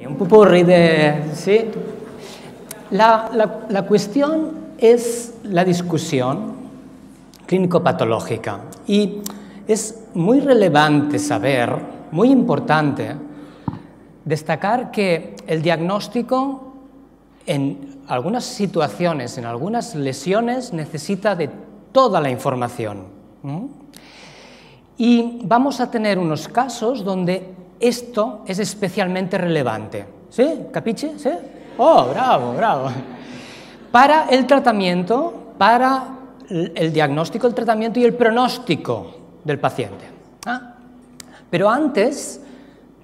Un popurrí de... ¿sí? La cuestión es la discusión clínico-patológica y es muy relevante saber, muy importante, destacar que el diagnóstico en algunas situaciones, en algunas lesiones, necesita de toda la información. Y vamos a tener unos casos donde esto es especialmente relevante. ¿Sí? ¿Capiche? ¿Sí? ¡Oh, bravo, bravo! Para el tratamiento, para el diagnóstico, el tratamiento y el pronóstico del paciente. Pero antes,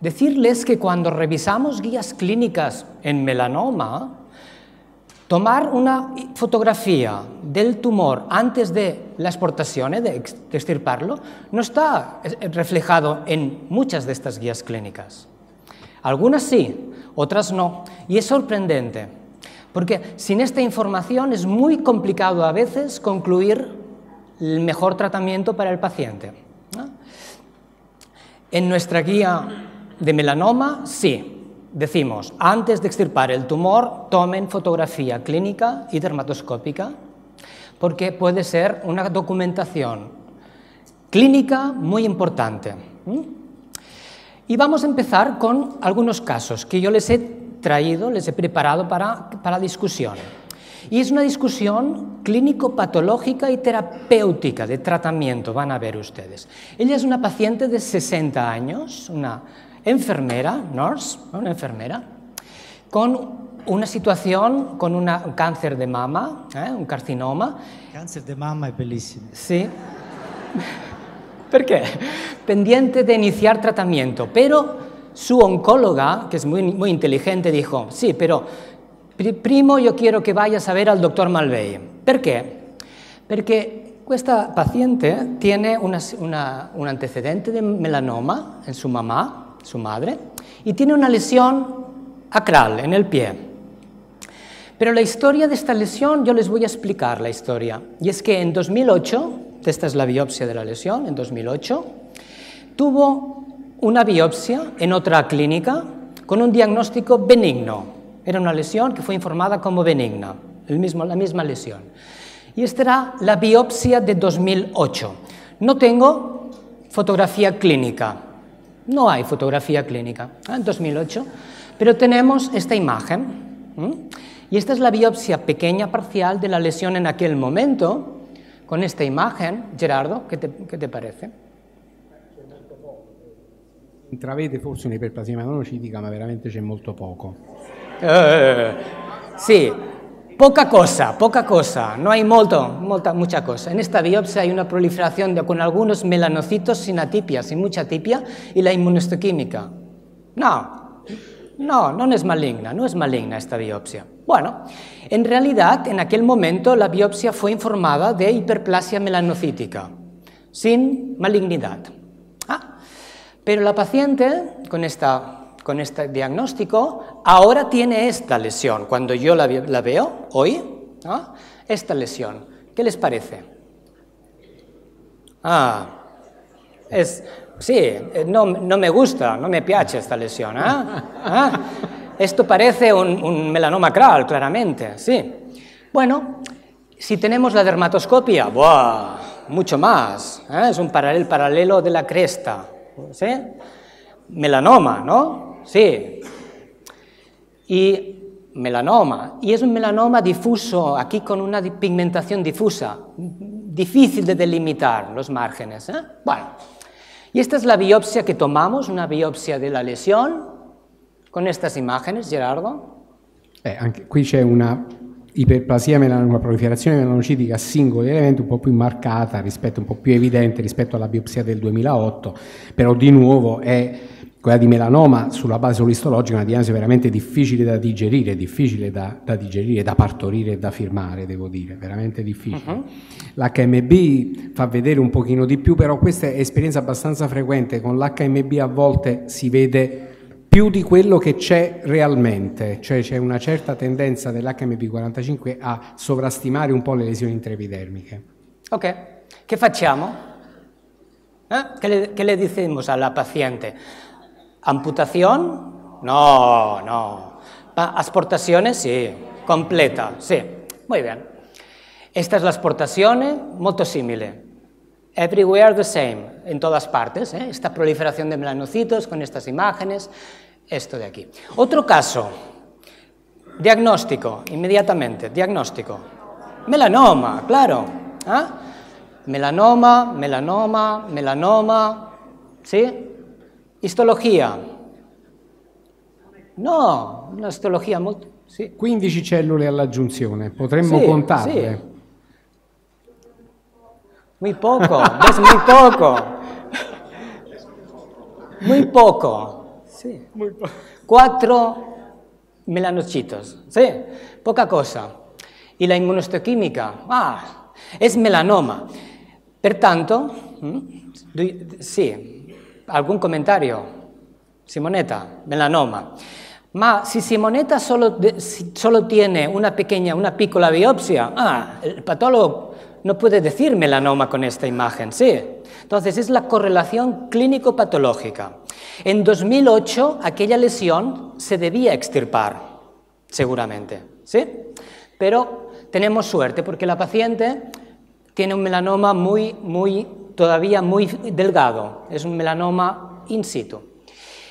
decirles que cuando revisamos guías clínicas en melanoma, tomar una fotografía del tumor antes de la exportación, de extirparlo, no está reflejado en muchas de estas guías clínicas. Algunas sí, otras no. Y es sorprendente, porque sin esta información es muy complicado a veces concluir el mejor tratamiento para el paciente. En nuestra guía de melanoma, sí. Decimos, antes de extirpar el tumor, tomen fotografía clínica y dermatoscópica, porque puede ser una documentación clínica muy importante. Y vamos a empezar con algunos casos que yo les he traído, les he preparado para discusión. Y es una discusión clínico-patológica y terapéutica de tratamiento, van a ver ustedes. Ella es una paciente de 60 años, una enfermera, nurse, una enfermera, con una situación, con un cáncer de mama, un carcinoma. Cáncer de mama es bellissimo. Sí. ¿Por qué? Pendiente de iniciar tratamiento, pero su oncóloga, que es muy inteligente, dijo, sí, pero primo yo quiero que vayas a ver al doctor Malvei. ¿Por qué? Porque esta paciente tiene un antecedente de melanoma en su mamá, su madre, y tiene una lesión acral en el pie. Pero la historia de esta lesión, yo les voy a explicar la historia. Y es que en 2008, esta es la biopsia de la lesión, en 2008, tuvo una biopsia en otra clínica con un diagnóstico benigno. Era una lesión que fue informada como benigna, la misma lesión. Y esta era la biopsia de 2008. No tengo fotografía clínica. No hay fotografía clínica en 2008, pero tenemos esta imagen. Y esta es la biopsia pequeña parcial de la lesión en aquel momento, con esta imagen. Gerardo, ¿qué te parece? Intravede forse un'iperplasia melanocitica, ma veramente c'è molto poco. Sí, poca cosa, no hay mucha cosa. En esta biopsia hay una proliferación con algunos melanocitos sin atipia, sin mucha atipia, y la inmunohistoquímica. No es maligna esta biopsia. Bueno, en realidad, en aquel momento la biopsia fue informada de hiperplasia melanocítica, sin malignidad. Pero la paciente, con este diagnóstico, ahora tiene esta lesión. Cuando yo la veo hoy, esta lesión, ¿qué les parece? Sí, no me gusta, no me piace esta lesión. Esto parece un melanoma acral, claramente, sí. Bueno, si tenemos la dermatoscopia, ¡buah! Mucho más, es un paralelo de la cresta, ¿sí? Melanoma, ¿no? Sí. Y melanoma. Y es un melanoma difuso, aquí con una pigmentación difusa, difícil de delimitar los márgenes. Bueno, y esta es la biopsia que tomamos, una biopsia de la lesión, con estas imágenes, Gerardo. Anche qui c'è una iperplasia, una proliferazione melanocitica a singoli elementi un po' più marcata, un po' più evidente rispetto alla biopsia del 2008, però di nuovo è quella di melanoma sulla base olistologica, una diagnosi veramente difficile da digerire, da partorire e da firmare, devo dire, veramente difficile. L'HMB fa vedere un pochino di più, però questa è esperienza abbastanza frequente, con l'HMB a volte si vede più di quello che c'è realmente, cioè c'è una certa tendenza dell'HMB45 a sovrastimare un po' le lesioni intraepidermiche. Ok, che facciamo? Che le decimos alla paziente? ¿Amputación No, no, no. Asportazione sì, completa, sì. Muy bien. Esta es la asportazione, molto simile. Everywhere the same, en todas partes, esta proliferación de melanocitos con estas imágenes, esto de aquí. Otro caso, diagnóstico, inmediatamente, diagnóstico. Melanoma, claro. Melanoma, melanoma, melanoma, ¿sí? Histología. No, una histología molto... Sì. 15 cellule all'aggiunzione, potremmo contarle? Sì. Muy poco, es muy poco. Muy poco. Sí. 4 melanocitos, sí, poca cosa. Y la inmunohistoquímica, es melanoma. Pertanto, sì, algún comentario? Simonetta, melanoma. Ma si Simonetta solo tiene una piccola biopsia, el patólogo no puede decir melanoma con esta imagen, sí. Entonces es la correlación clínico-patológica. En 2008 aquella lesión se debía extirpar, seguramente, ¿sí? Pero tenemos suerte porque la paciente tiene un melanoma todavía muy delgado, es un melanoma in situ.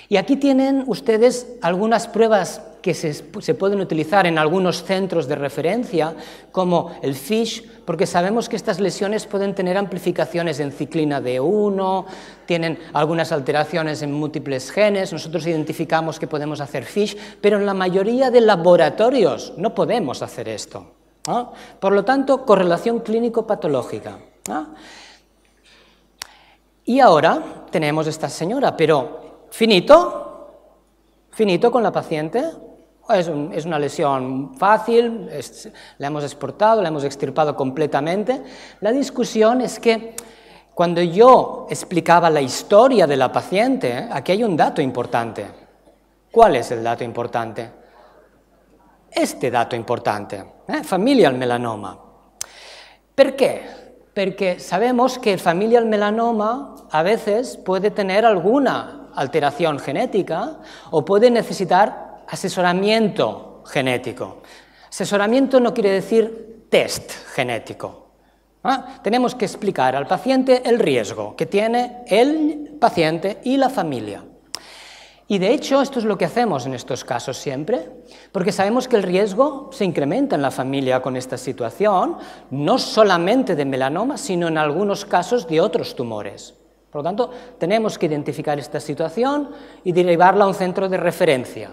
Y aquí tienen ustedes algunas pruebas que se pueden utilizar en algunos centros de referencia, como el FISH, porque sabemos que estas lesiones pueden tener amplificaciones en ciclina D1, tienen algunas alteraciones en múltiples genes, nosotros identificamos que podemos hacer FISH, pero en la mayoría de laboratorios no podemos hacer esto. Por lo tanto, correlación clínico-patológica. Y ahora tenemos esta señora, pero ¿finito? ¿Finito con la paciente? Es una lesión fácil, la hemos exportado, la hemos extirpado completamente. La discusión es que cuando yo explicaba la historia de la paciente, aquí hay un dato importante. ¿Cuál es el dato importante? Este dato importante, familial melanoma. ¿Per qué? Porque sabemos que el familial melanoma a veces puede tener alguna alteración genética o puede necesitar asesoramiento genético. Asesoramiento no quiere decir test genético. Tenemos que explicar al paciente el riesgo que tiene el paciente y la familia. Y de hecho esto es lo que hacemos en estos casos siempre, porque sabemos que el riesgo se incrementa en la familia con esta situación, no solamente de melanoma, sino en algunos casos de otros tumores. Por lo tanto, tenemos que identificar esta situación y derivarla a un centro de referencia,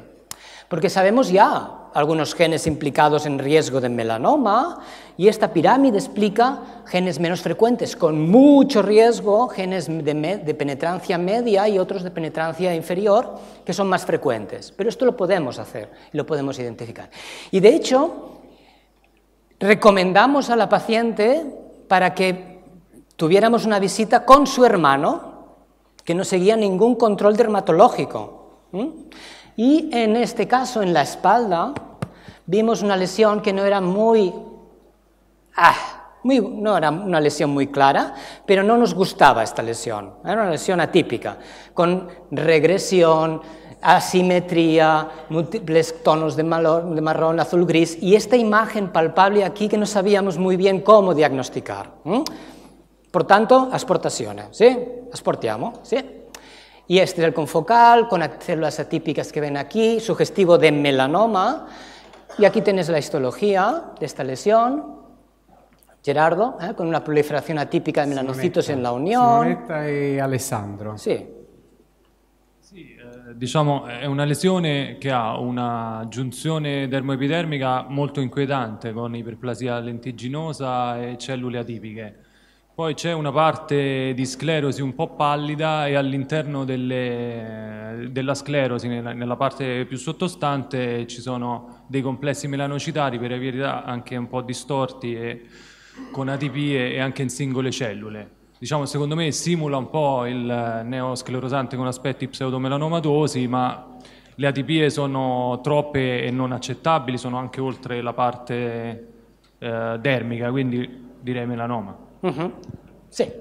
porque sabemos ya algunos genes implicados en riesgo de melanoma y esta pirámide explica genes menos frecuentes con mucho riesgo, genes de penetrancia media y otros de penetrancia inferior que son más frecuentes. Pero esto lo podemos hacer y lo podemos identificar. Y de hecho, recomendamos a la paciente para que tuviéramos una visita con su hermano, que no seguía ningún control dermatológico. Y en este caso, en la espalda, vimos una lesión que no era no era una lesión muy clara, pero no nos gustaba esta lesión. Era una lesión atípica, con regresión, asimetría, múltiples tonos de marrón, azul, gris, y esta imagen palpable aquí que no sabíamos muy bien cómo diagnosticar. Por tanto, asportazione, ¿sí? Asportiamo, ¿sí? Y este es el confocal, con células atípicas que ven aquí, sugestivo de melanoma. Y aquí tienes la histología de esta lesión, Gerardo, con una proliferación atípica de melanocitos en la unión. Simonetta e Alessandro. Sì. Sì, diciamo è una lesione che ha una giunzione dermoepidermica molto inquietante, con iperplasia lentiginosa e cellule atipiche. Poi c'è una parte di sclerosi un po' pallida e all'interno della sclerosi, nella parte più sottostante, ci sono dei complessi melanocitari, per verità anche un po' distorti, e con atipie e anche in singole cellule. Diciamo, secondo me simula un po' il neosclerosante con aspetti pseudomelanомatosi, ma le atipie sono troppe e non accettabili, sono anche oltre la parte dermica, quindi direi melanoma. Sì,